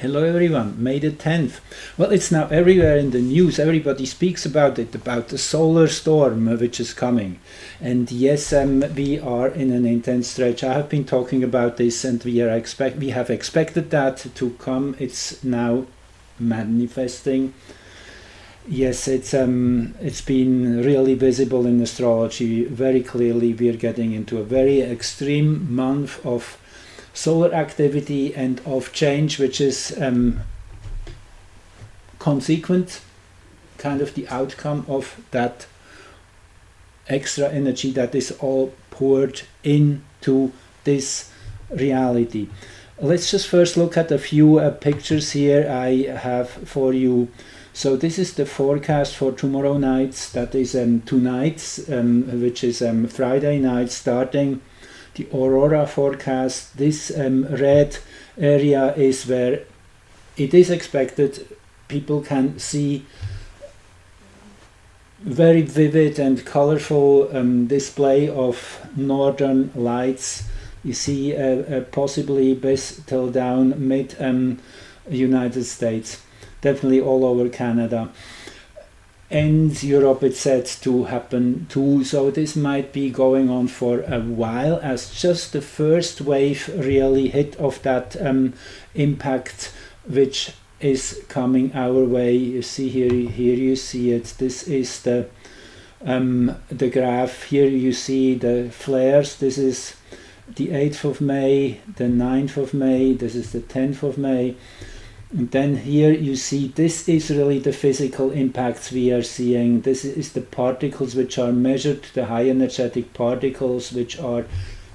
Hello everyone, May the 10th. Well, it's now everywhere in the news. Everybody speaks about it, about the solar storm which is coming. And yes, we are in an intense stretch. I have been talking about this, and we have expected that to come. It's now manifesting. Yes, it's been really visible in astrology very clearly. We are getting into a very extreme month of solar activity and of change, which is consequent, kind of the outcome of that extra energy that is all poured into this reality. Let's just first look at a few pictures here I have for you. So this is the forecast for tomorrow nights, that is 2 nights, which is Friday night starting. The aurora forecast. This red area is where it is expected people can see very vivid and colorful display of northern lights. You see possibly best till down mid United States, definitely all over Canada. And Europe, it's said to happen too, so this might be going on for a while, as just the first wave really hit of that impact which is coming our way. You see here you see it. This is the graph. Here you see the flares. This is the 8th of May, the 9th of May, this is the 10th of May. And then here you see this is really the physical impacts we are seeing. This is the particles which are measured, the high energetic particles which are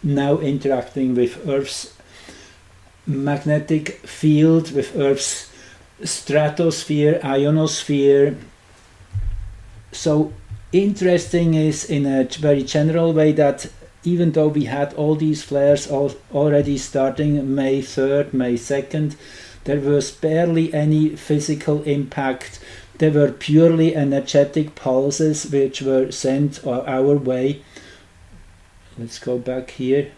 now interacting with Earth's magnetic field, with Earth's stratosphere, ionosphere. So interesting is in a very general way that even though we had all these flares already starting May 3rd, May 2nd, there was barely any physical impact. There were purely energetic pulses which were sent our way. Let's go back here.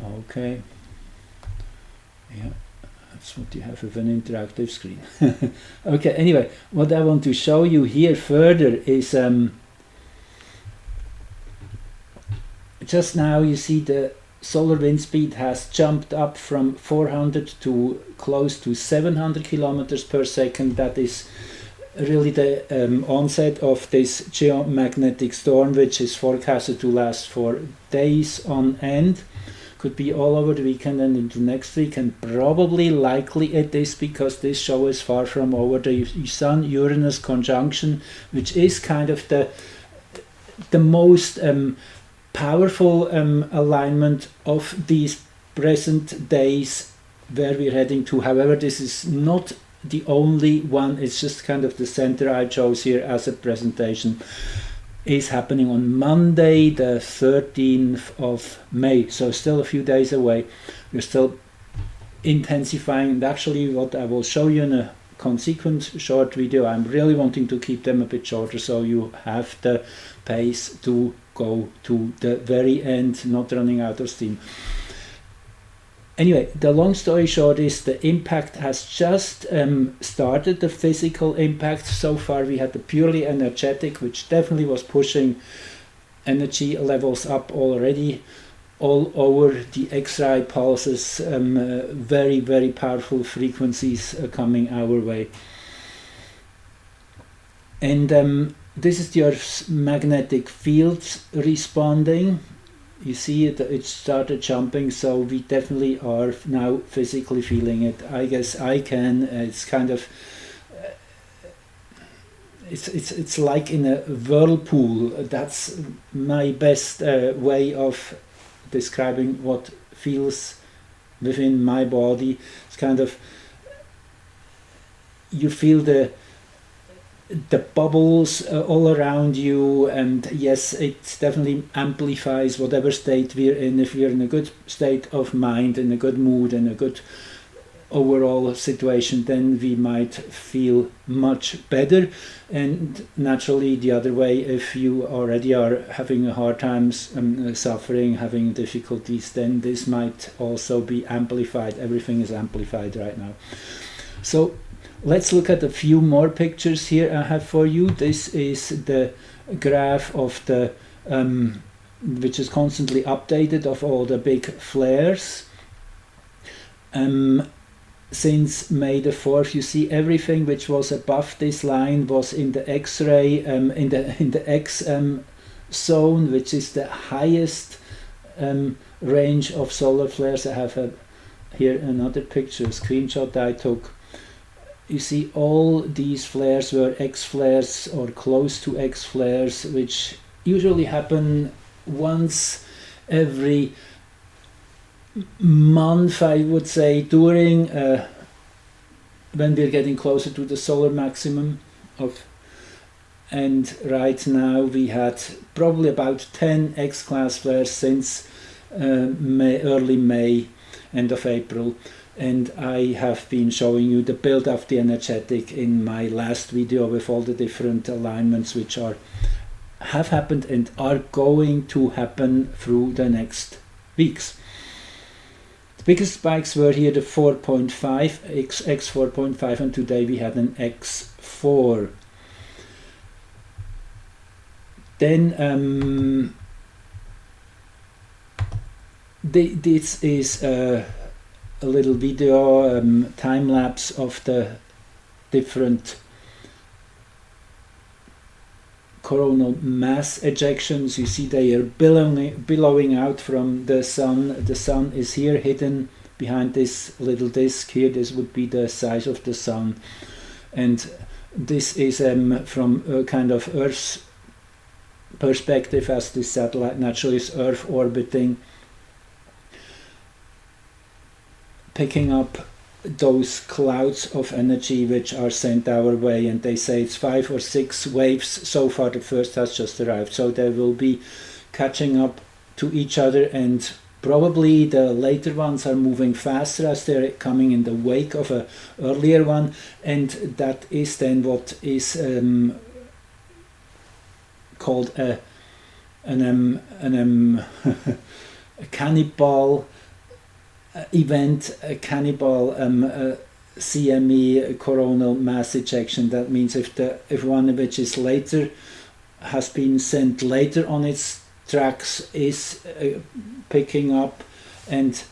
Okay. Yeah, that's what you have with an interactive screen. Okay, anyway, what I want to show you here further is just now you see the solar wind speed has jumped up from 400 to close to 700 kilometers per second. That is really the onset of this geomagnetic storm, which is forecasted to last for days on end. Could be all over the weekend and into next week, and probably likely it is because this show is far from over. The Sun-Uranus conjunction, which is kind of the most powerful alignment of these present days where we're heading to. However, this is not the only one. It's just kind of the center I chose here as a presentation. Is happening on Monday the 13th of May, so still a few days away. We're still intensifying, and actually what I will show you in a consequent short video, I'm really wanting to keep them a bit shorter so you have the pace to go to the very end, not running out of steam. Anyway, the long story short is the impact has just started, the physical impact. So far we had the purely energetic, which definitely was pushing energy levels up already all over the X-ray pulses, very, very powerful frequencies coming our way. And this is the Earth's magnetic fields responding. You see it started jumping, so we definitely are now physically feeling it. I guess I can. It's kind of it's like in a whirlpool. That's my best way of describing what feels within my body. It's kind of, you feel the bubbles all around you, and yes, it definitely amplifies whatever state we're in. If we're in a good state of mind, in a good mood, in a good overall situation, then we might feel much better. And naturally the other way, if you already are having a hard time, suffering, having difficulties, then this might also be amplified. Everything is amplified right now. So let's look at a few more pictures here I have for you. This is the graph of the which is constantly updated, of all the big flares. Since May the 4th, you see everything which was above this line was in the X-ray, in the X zone, which is the highest range of solar flares. I have here another picture, a screenshot I took. You see all these flares were X flares or close to X flares, which usually happen once every month, I would say, during when we're getting closer to the solar maximum and right now we had probably about 10 X-class flares since early May, end of April, and I have been showing you the build of the energetic in my last video with all the different alignments which have happened and are going to happen through the next weeks. Biggest spikes were here the 4.5, X 4.5, and today we had an X4. Then this is a little video time lapse of the different coronal mass ejections. You see they are billowing out from the sun. The sun is here hidden behind this little disk here. This would be the size of the sun, and this is from a kind of Earth's perspective, as this satellite naturally is Earth orbiting, picking up those clouds of energy which are sent our way, and they say it's 5 or 6 waves so far. The first has just arrived, so they will be catching up to each other, and probably the later ones are moving faster as they're coming in the wake of a earlier one, and that is then what is called a cannibal event, a cannibal CME, coronal mass ejection. That means if one which is later has been sent later on its tracks is picking up and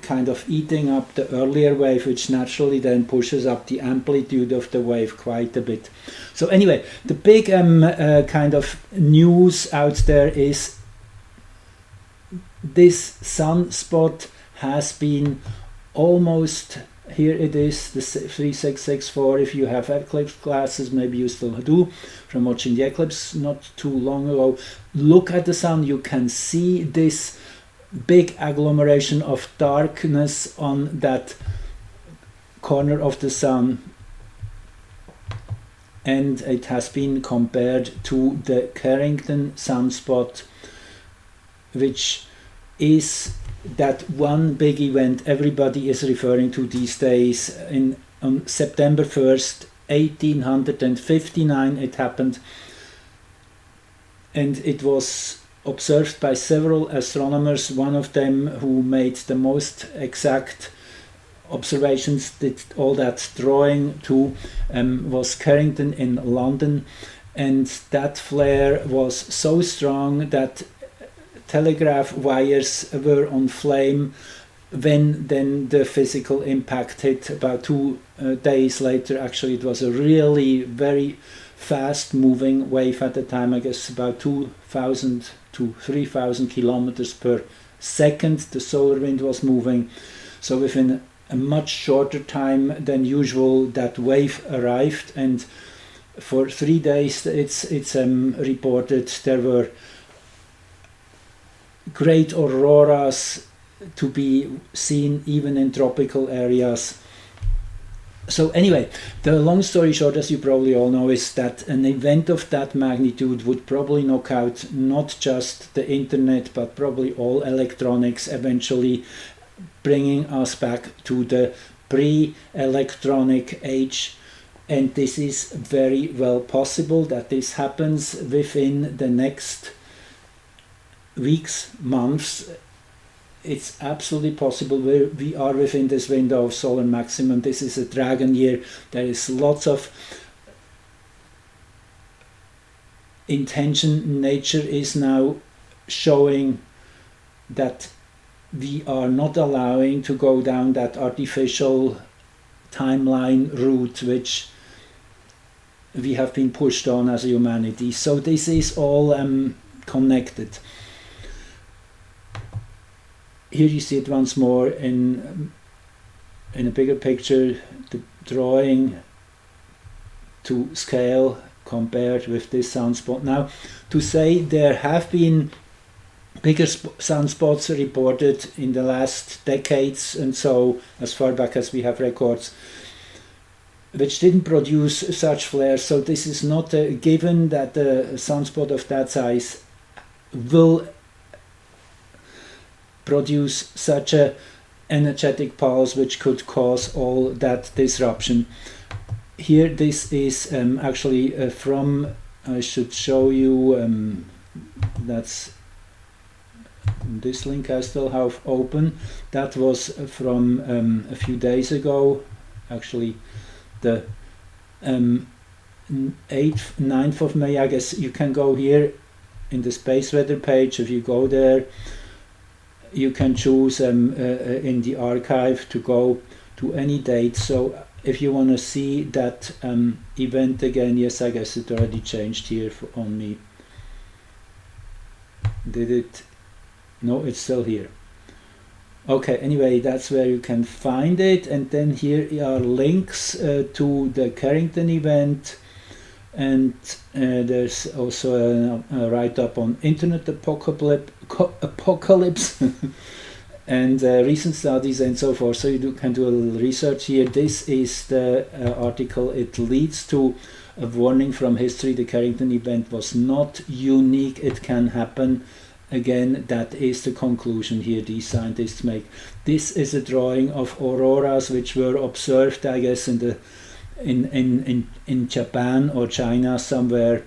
kind of eating up the earlier wave, which naturally then pushes up the amplitude of the wave quite a bit. So anyway, the big kind of news out there is this sunspot has been almost, here it is, the 3664. If you have eclipse glasses, maybe you still do from watching the eclipse not too long ago. Look at the sun, you can see this big agglomeration of darkness on that corner of the sun, and it has been compared to the Carrington sunspot, which is that one big event everybody is referring to these days. On September 1st, 1859 it happened, and it was observed by several astronomers. One of them who made the most exact observations, did all that drawing too, was Carrington in London, and that flare was so strong that telegraph wires were on flame when then the physical impact hit. About 2 days later, actually, it was a really very fast moving wave at the time, I guess about 2,000 to 3,000 kilometers per second the solar wind was moving. So within a much shorter time than usual that wave arrived, and for 3 days it's reported there were great auroras to be seen even in tropical areas. So anyway, the long story short, as you probably all know, is that an event of that magnitude would probably knock out not just the internet but probably all electronics, eventually bringing us back to the pre-electronic age, and this is very well possible that this happens within the next weeks, months. It's absolutely possible. We are within this window of solar maximum. This is a dragon year. There is lots of intention. Nature is now showing that we are not allowing to go down that artificial timeline route which we have been pushed on as a humanity. So this is all connected. Here you see it once more in a bigger picture, the drawing to scale compared with this sunspot. Now, to say there have been bigger sunspots reported in the last decades, and so as far back as we have records, which didn't produce such flares. So this is not a given that a sunspot of that size will produce such a energetic pulse which could cause all that disruption. Here this is actually from, I should show you, that's this link I still have open. That was from a few days ago, actually the 8th, 9th of May, I guess. You can go here in the space weather page. If you go there, you can choose in the archive to go to any date. So if you want to see that event again, yes, I guess it already changed here on me. Did it? No, it's still here. Okay, anyway, that's where you can find it. And then here are links to the Carrington event. And there's also a write-up on Internet Apocalypse and recent studies and so forth. So you can do a little research here. This is the article. It leads to a warning from history. The Carrington event was not unique. It can happen again. That is the conclusion here these scientists make. This is a drawing of auroras which were observed, I guess, in the in Japan or China somewhere.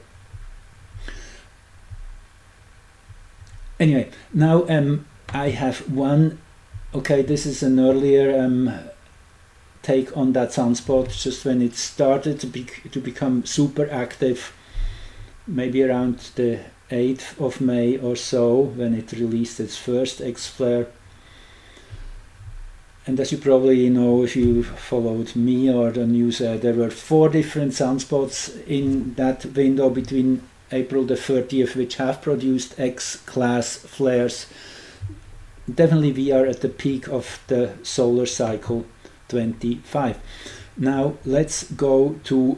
Anyway, now I have one. Okay, this is an earlier take on that sunspot, just when it started to become super active, maybe around the 8th of May or so, when it released its first X-flare. And as you probably know, if you followed me or the news, there were 4 different sunspots in that window between April the 30th, which have produced X-class flares. Definitely we are at the peak of the solar cycle 25. Now let's go to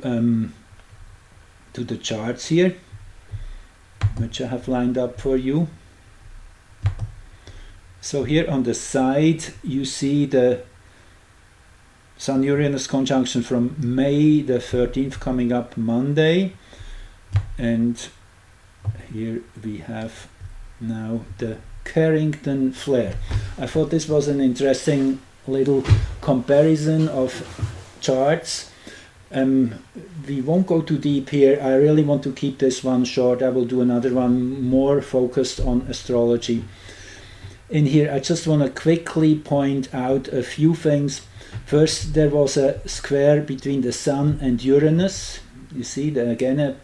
the charts here, which I have lined up for you. So here on the side you see the Sun-Uranus conjunction from May the 13th coming up Monday, and here we have now the Carrington flare. I thought this was an interesting little comparison of charts. We won't go too deep here. I really want to keep this one short. I will do another one more focused on astrology. In here I just want to quickly point out a few things. First, there was a square between the Sun and Uranus. You see that again,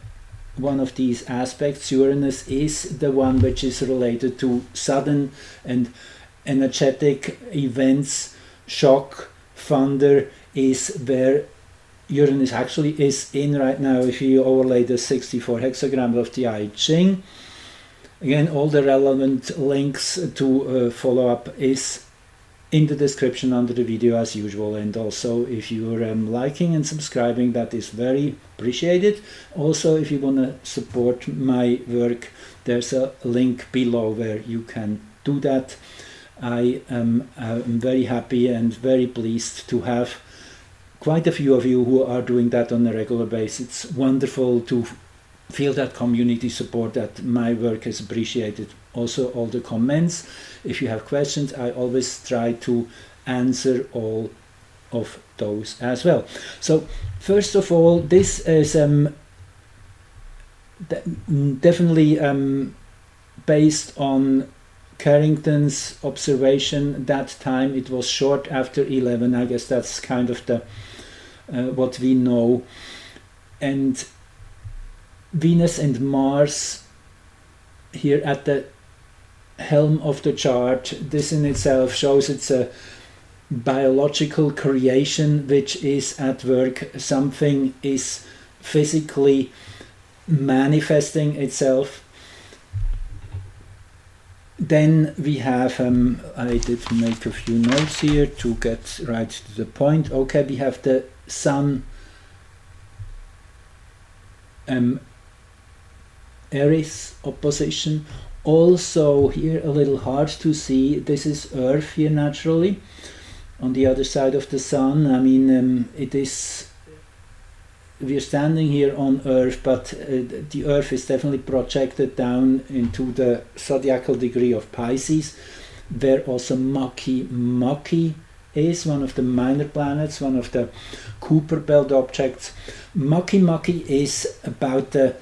one of these aspects. Uranus is the one which is related to sudden and energetic events. Shock, thunder is where Uranus actually is in right now, if you overlay the 64 hexagram of the I Ching. Again, all the relevant links to follow up is in the description under the video as usual, and also if you're liking and subscribing, that is very appreciated. Also, if you want to support my work, there's a link below where you can do that. I am very happy and very pleased to have quite a few of you who are doing that on a regular basis. It's wonderful to feel that community support, that my work is appreciated. Also all the comments, if you have questions, I always try to answer all of those as well. So first of all, this is definitely based on Carrington's observation. That time it was short after 11. I guess that's kind of the what we know. And Venus and Mars here at the helm of the chart, this in itself shows it's a biological creation which is at work. Something is physically manifesting itself. Then we have, I did make a few notes here to get right to the point. Okay, we have the Sun Aries opposition. Also here a little hard to see, this is Earth here naturally on the other side of the Sun. I mean, it is, we are standing here on Earth, but the Earth is definitely projected down into the zodiacal degree of Pisces, where also Maki is one of the minor planets, one of the Kuiper belt objects. Maki is about the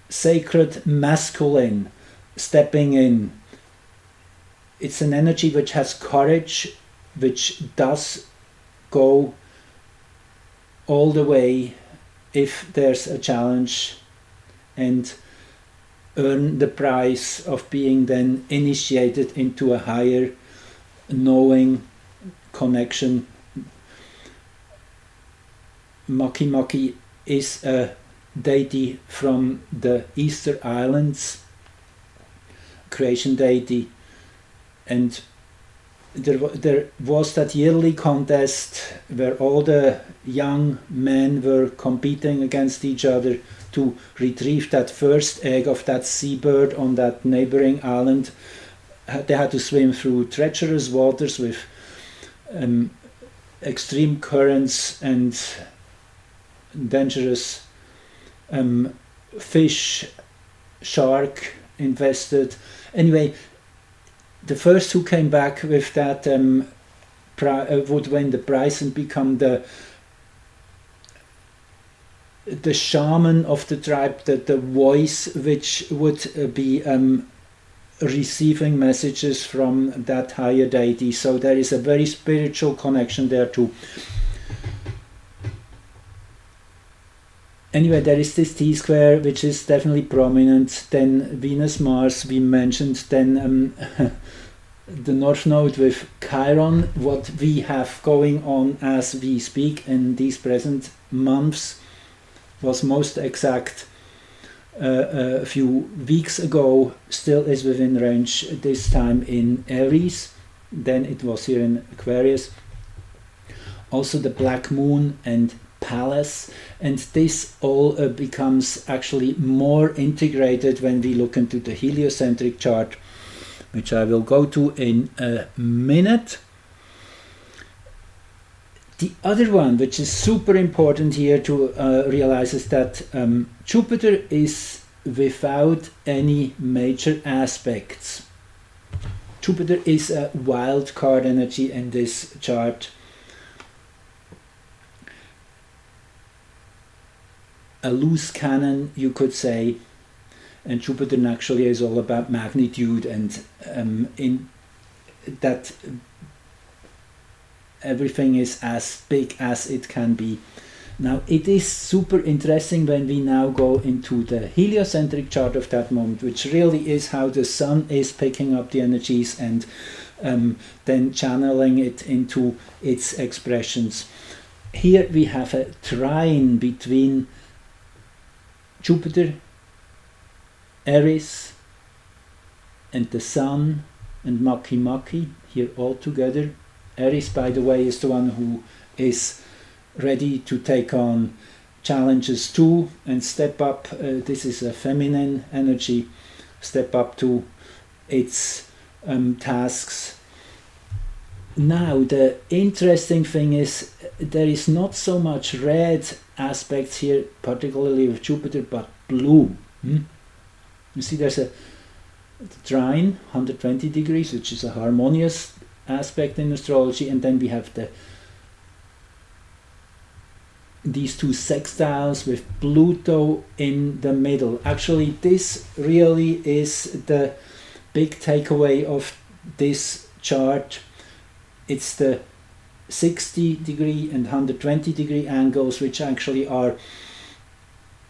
sacred masculine stepping in. It's an energy which has courage, which does go all the way if there's a challenge, and earn the prize of being then initiated into a higher knowing connection. Maki is a deity from the Easter Islands, creation deity, and there was that yearly contest where all the young men were competing against each other to retrieve that first egg of that seabird on that neighboring island. They had to swim through treacherous waters with extreme currents and dangerous fish, shark infested. Anyway, the first who came back with that would win the prize and become the shaman of the tribe, the voice which would be receiving messages from that higher deity. So there is a very spiritual connection there too. Anyway, there is this T-square which is definitely prominent. Then Venus, Mars we mentioned. Then the North Node with Chiron, what we have going on as we speak in these present months, was most exact a few weeks ago, still is within range, this time in Aries. Then it was here in Aquarius. Also the Black Moon and Pallas, and this all becomes actually more integrated when we look into the heliocentric chart, which I will go to in a minute. The other one which is super important here to realize is that Jupiter is without any major aspects. Jupiter is a wild card energy in this chart. A loose cannon, you could say, and Jupiter naturally is all about magnitude, and in that everything is as big as it can be. Now it is super interesting when we now go into the heliocentric chart of that moment, which really is how the Sun is picking up the energies and then channeling it into its expressions. Here we have a trine between Jupiter, Aries, and the Sun and Maki here all together. Aries, by the way, is the one who is ready to take on challenges too and step up. This is a feminine energy, step up to its tasks. Now the interesting thing is there is not so much red aspects here, particularly with Jupiter, but blue. You see there's a trine, 120 degrees, which is a harmonious aspect in astrology, and then we have the these two sextiles with Pluto in the middle. Actually, this really is the big takeaway of this chart. It's the 60-degree and 120-degree angles, which actually are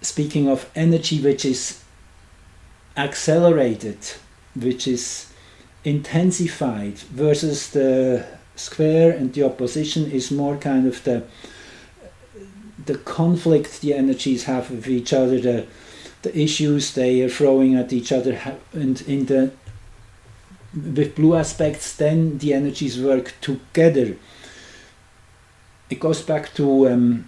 speaking of energy which is accelerated, which is intensified, versus the square and the opposition is more kind of the conflict the energies have with each other, the issues they are throwing at each other, and with blue aspects then the energies work together. It goes back to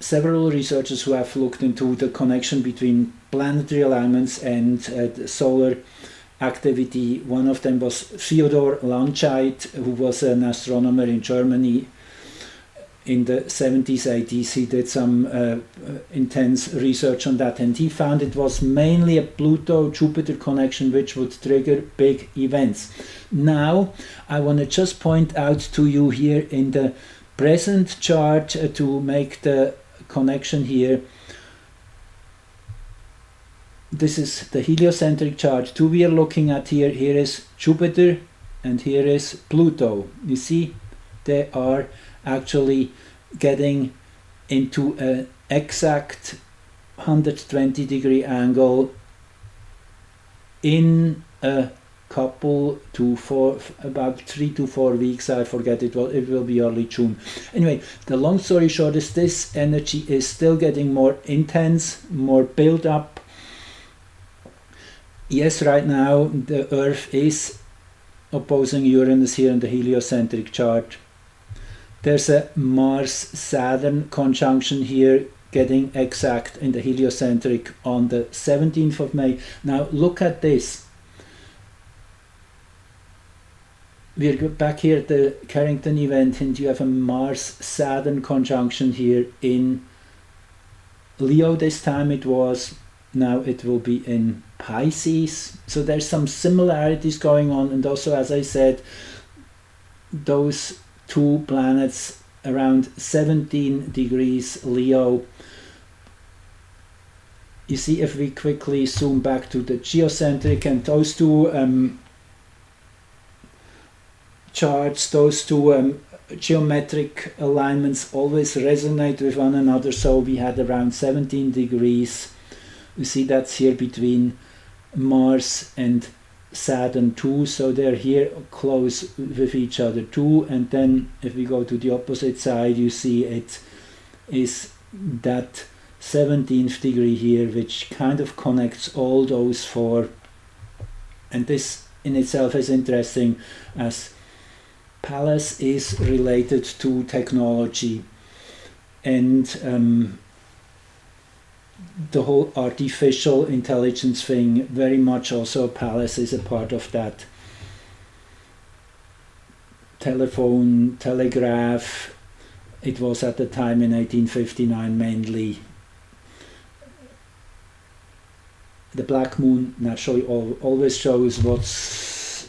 several researchers who have looked into the connection between planetary alignments and solar activity. One of them was Theodor Landscheid, who was an astronomer in Germany in the 70s, 80s. He did some intense research on that, and he found it was mainly a Pluto-Jupiter connection which would trigger big events. Now, I want to just point out to you here in the present chart to make the connection here. This is the heliocentric chart. Two we are looking at here. Here is Jupiter and here is Pluto. You see, they are actually getting into an exact 120-degree angle in a couple to about 3 to 4 weeks. I forget, it will be early June. Anyway, the long story short is this energy is still getting more intense, more build up. Yes, right now the Earth is opposing Uranus here in the heliocentric chart. There's a Mars-Saturn conjunction here getting exact in the heliocentric on the 17th of May. Now look at this. We're back here at the Carrington Event, and you have a Mars-Saturn conjunction here in Leo this time it was. Now it will be in Pisces. So there's some similarities going on, and also, as I said, those two planets around 17 degrees Leo. You see, if we quickly zoom back to the geocentric, and those two charts, those two geometric alignments always resonate with one another. So we had around 17 degrees. You see that's here between Mars and Saturn too, so they're here close with each other too. And then if we go to the opposite side, you see it is that 17th degree here, which kind of connects all those four. And this in itself is interesting, as Pallas is related to technology, and the whole artificial intelligence thing, very much also Pallas is a part of that. Telephone, telegraph, it was at the time in 1859 mainly. The black moon naturally always shows what's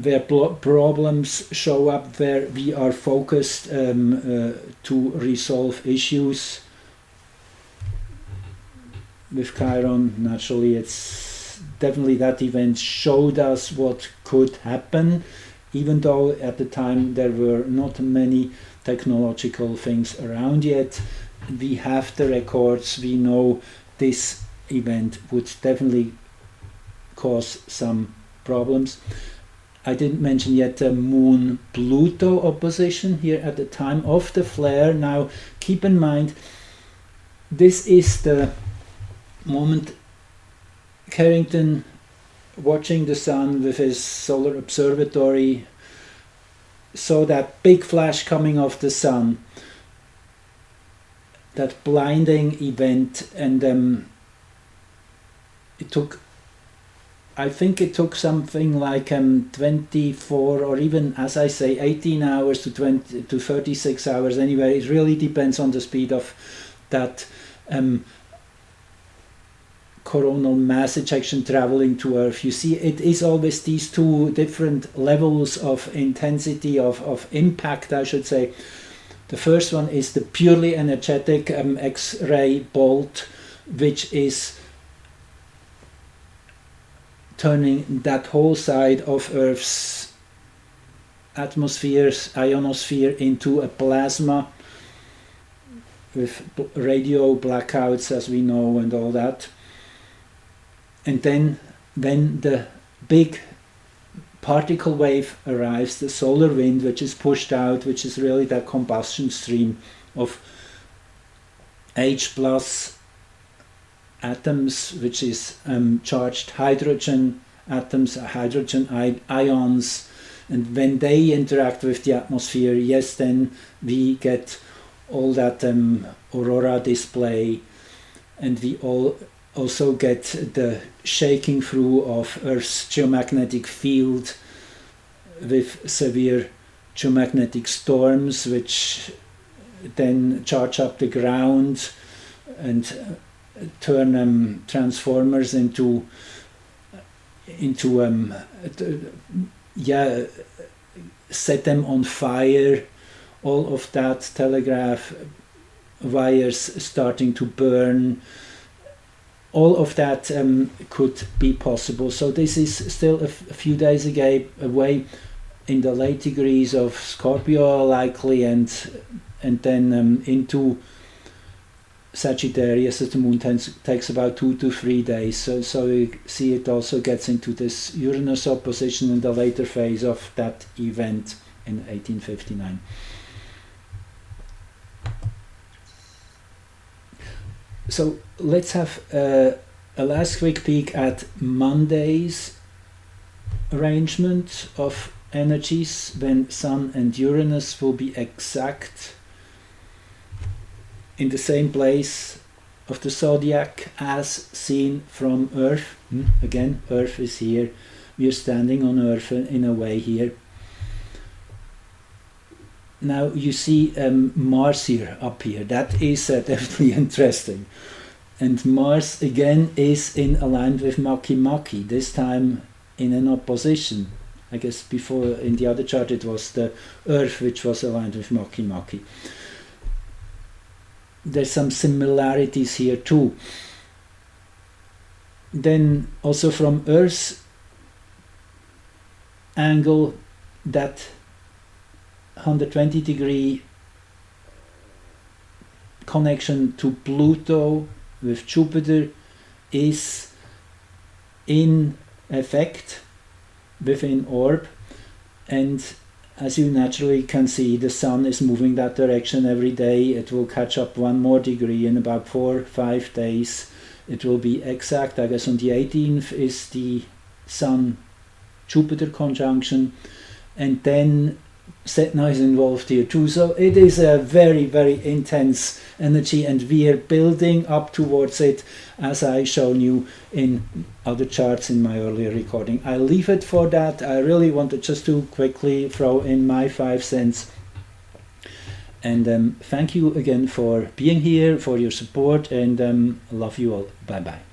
where problems show up, where we are focused to resolve issues. With Chiron, naturally, it's definitely that event showed us what could happen, even though at the time there were not many technological things around yet. We have the records, we know this event would definitely cause some problems. I didn't mention yet the Moon-Pluto opposition here at the time of the flare. Now keep in mind, this is the moment Carrington, watching the sun with his solar observatory, saw that big flash coming off the sun, that blinding event, and it took, I think it took something like 24 or even, as I say, 18 hours to 20 to 36 hours. Anyway, it really depends on the speed of that coronal mass ejection traveling to Earth. You see, it is always these two different levels of intensity, of impact, I should say. The first one is the purely energetic X-ray bolt, which is turning that whole side of Earth's ionosphere into a plasma with radio blackouts, as we know, and all that. And then when the big particle wave arrives, the solar wind, which is pushed out, which is really that combustion stream of H plus atoms, which is charged hydrogen atoms, hydrogen ions, and when they interact with the atmosphere, yes, then we get all that aurora display, and we also get the shaking through of Earth's geomagnetic field with severe geomagnetic storms, which then charge up the ground and turn transformers into set them on fire. All of that, telegraph wires starting to burn, all of that could be possible. So this is still a few days away, in the late degrees of Scorpio likely, and then into Sagittarius, as the moon takes about 2 to 3 days. So you see it also gets into this Uranus opposition in the later phase of that event in 1859. So let's have a last quick peek at Monday's arrangement of energies, when Sun and Uranus will be exact in the same place of the zodiac as seen from Earth. Again, Earth is here. We are standing on Earth in a way here. Now you see Mars here, up here. That is definitely interesting. And Mars again is in alignment with Maki, this time in an opposition. I guess before in the other chart it was the Earth which was aligned with Maki. There's some similarities here too. Then also from Earth's angle, that 120-degree connection to Pluto with Jupiter is in effect within orb, and as you naturally can see, the Sun is moving that direction every day. It will catch up 1 more degree in about 4 or 5 days. It will be exact. I guess on the 18th is the Sun-Jupiter conjunction, and then Setna is involved here too. So it is a very, very intense energy, and we are building up towards it, as I shown you in other charts in my earlier recording. I'll leave it for that. I really wanted just to quickly throw in my 5 cents. And thank you again for being here, for your support, and love you all. Bye bye.